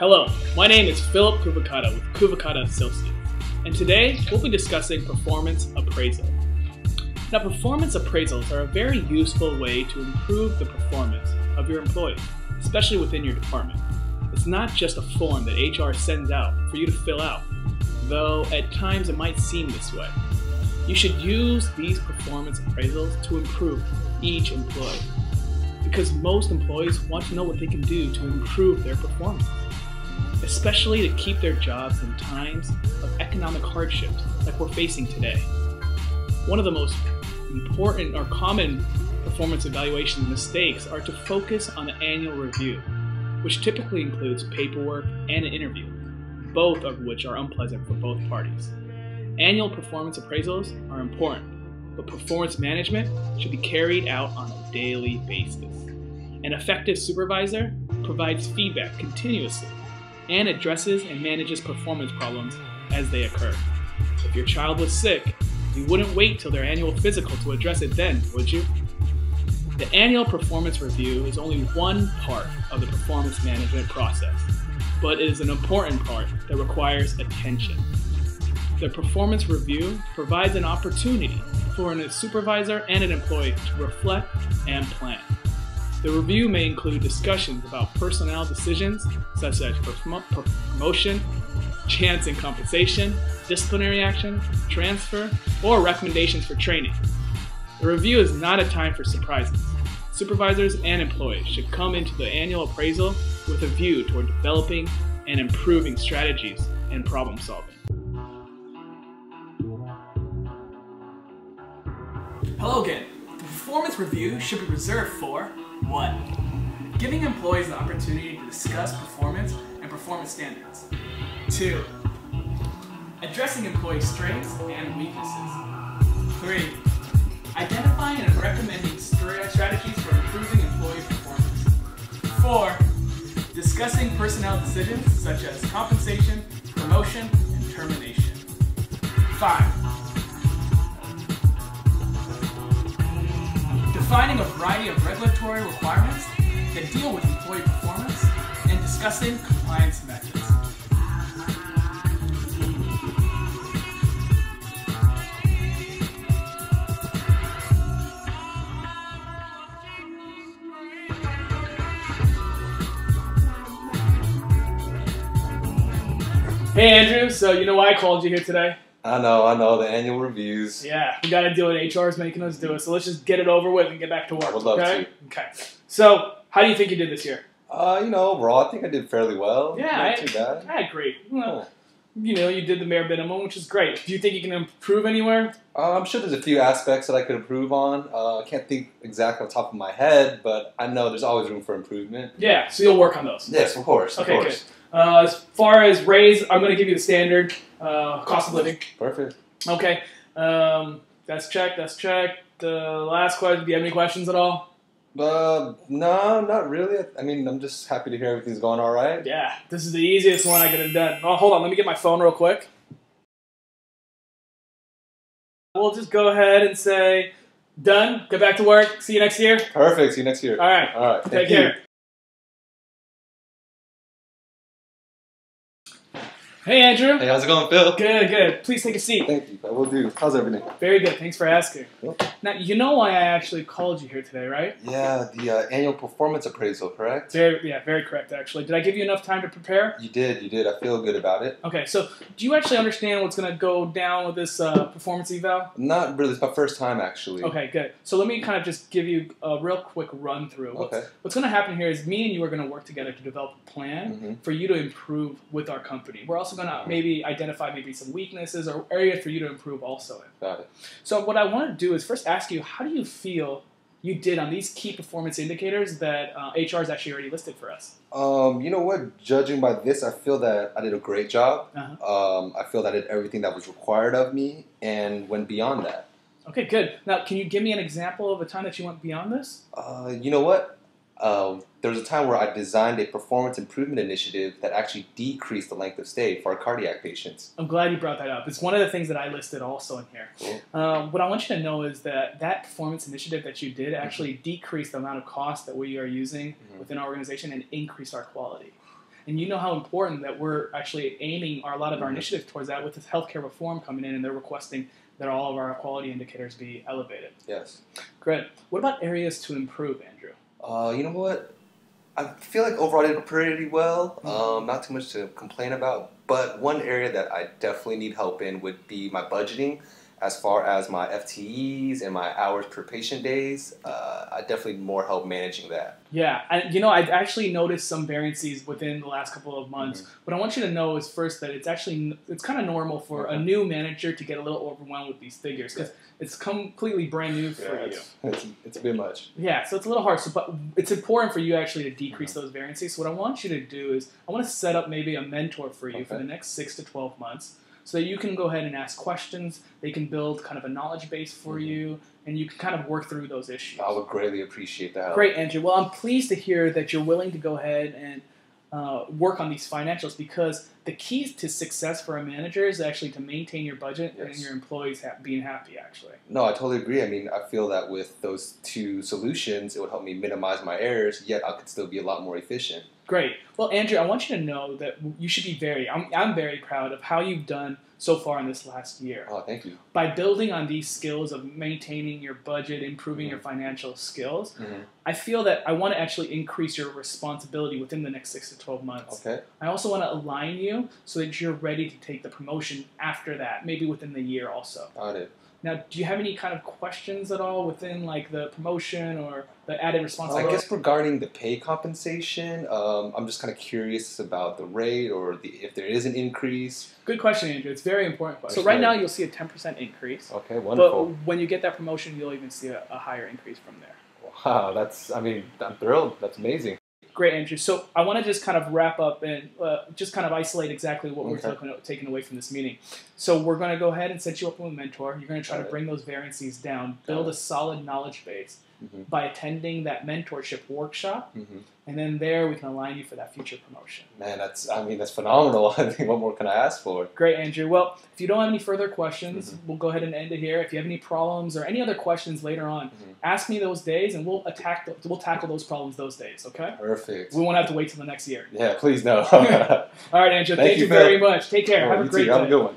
Hello, my name is Philip Kuvakata with Kuvakata Associates, and today we'll be discussing performance appraisal. Now, performance appraisals are a very useful way to improve the performance of your employees, especially within your department. It's not just a form that HR sends out for you to fill out, though at times it might seem this way. You should use these performance appraisals to improve each employee, because most employees want to know what they can do to improve their performance, especially to keep their jobs in times of economic hardships like we're facing today. One of the most important or common performance evaluation mistakes are to focus on the annual review, which typically includes paperwork and an interview, both of which are unpleasant for both parties. Annual performance appraisals are important, but performance management should be carried out on a daily basis. An effective supervisor provides feedback continuously and addresses and manages performance problems as they occur. If your child was sick, you wouldn't wait till their annual physical to address it then, would you? The annual performance review is only one part of the performance management process, but it is an important part that requires attention. The performance review provides an opportunity for a supervisor and an employee to reflect and plan. The review may include discussions about personnel decisions such as promotion, chance and compensation, disciplinary action, transfer, or recommendations for training. The review is not a time for surprises. Supervisors and employees should come into the annual appraisal with a view toward developing and improving strategies and problem solving. Hello again. The performance review should be reserved for 1. Giving employees the opportunity to discuss performance and performance standards. 2. Addressing employee strengths and weaknesses. 3. Identifying and recommending strategies for improving employee performance. 4. Discussing personnel decisions such as compensation, promotion, and termination. 5. Defining a variety of regulatory requirements that deal with employee performance and discussing compliance methods. Hey Andrew, so you know why I called you here today? I know, the annual reviews. Yeah, we gotta do it. HR's making us do it, so let's just get it over with and get back to work. I would love to. Okay. So, how do you think you did this year? Overall, I think I did fairly well. Yeah, Not too bad. I agree. Well, you did the bare minimum, which is great. Do you think you can improve anywhere? I'm sure there's a few aspects that I could improve on. I can't think exactly on top of my head, but I know there's always room for improvement. Yeah, so you'll work on those. Yes, of course. Okay, good. As far as raise, I'm going to give you the standard cost of living. Perfect. Okay, that's checked. The last question, do you have any questions at all? No, not really. I mean, I'm just happy to hear everything's going all right. Yeah, this is the easiest one I could have done. Oh, hold on, let me get my phone real quick. We'll just go ahead and say, done, get back to work, see you next year. Perfect, see you next year. All right, take care. Hey, Andrew. Hey, how's it going, Phil? Good. Please take a seat. Thank you. I will do. How's everything? Very good. Thanks for asking. Yep. Now, you know why I actually called you here today, right? Yeah, the annual performance appraisal, correct? Very correct, actually. Did I give you enough time to prepare? You did. I feel good about it. Okay, so do you actually understand what's going to go down with this performance eval? Not really. It's my first time, actually. Okay, good. So let me kind of just give you a real quick run through. What's going to happen here is me and you are going to work together to develop a plan for you to improve with our company. We're also going to maybe identify some weaknesses or areas for you to improve also in. Got it. So what I want to do is first ask you, how do you feel you did on these key performance indicators that HR has actually already listed for us? You know what? Judging by this, I feel that I did a great job. I feel that I did everything that was required of me and went beyond that. Okay, good. Now, can you give me an example of a time that you went beyond this? You know what? There was a time where I designed a performance improvement initiative that actually decreased the length of stay for our cardiac patients. I'm glad you brought that up. It's one of the things that I listed also in here. Cool. What I want you to know is that performance initiative that you did actually decreased the amount of cost that we are using within our organization and increased our quality. And you know how important that we're actually aiming a lot of our initiatives towards that with this healthcare reform coming in, and they're requesting that all of our quality indicators be elevated. Yes. Great. What about areas to improve, Andrew? You know what? I feel like overall I did pretty well. Not too much to complain about. But one area that I definitely need help in would be my budgeting. As far as my FTEs and my hours per patient days, I definitely need more help managing that. Yeah, and you know, I've actually noticed some variances within the last couple of months. What I want you to know is first that it's kind of normal for a new manager to get a little overwhelmed with these figures because it's completely brand new for you. It's a bit much. Yeah, so it's a little hard. But it's important for you actually to decrease those variances. So what I want you to do is I want to set up maybe a mentor for you for the next 6 to 12 months. So that you can go ahead and ask questions, they can build kind of a knowledge base for you, and you can kind of work through those issues. I would greatly appreciate that. Great, Andrew. Well, I'm pleased to hear that you're willing to go ahead and work on these financials because the key to success for a manager is actually to maintain your budget and your employees being happy, actually. No, I totally agree. I mean, I feel that with those two solutions, it would help me minimize my errors, yet I could still be a lot more efficient. Great. Well, Andrew, I want you to know that you should be I'm very proud of how you've done so far in this last year. Oh, thank you. By building on these skills of maintaining your budget, improving your financial skills, I feel that I want to actually increase your responsibility within the next 6 to 12 months. Okay. I also want to align you so that you're ready to take the promotion after that, maybe within the year also. Got it. Now, do you have any kind of questions at all within like the promotion or the added responsibility? I guess regarding the pay compensation, I'm just kind of curious about the rate or if there is an increase. Good question, Andrew. It's a very important question. So right now you'll see a 10% increase. Okay, wonderful. But when you get that promotion, you'll even see a higher increase from there. Wow, I'm thrilled. That's amazing. Great, Andrew. So I want to just kind of wrap up and just kind of isolate exactly what we're taking away from this meeting. So we're going to go ahead and set you up with a mentor. You're going to try to bring those variances down, build a solid knowledge base by attending that mentorship workshop, and then there we can align you for that future promotion. Man, that's phenomenal. I think what more can I ask for? Great, Andrew. Well, if you don't have any further questions, we'll go ahead and end it here. If you have any problems or any other questions later on, ask me those days, and we'll tackle those problems those days. Okay? Perfect. We won't have to wait till the next year. Yeah, please no. All right, Andrew. Thank you very much. Take care. Have a great day. Have a good one.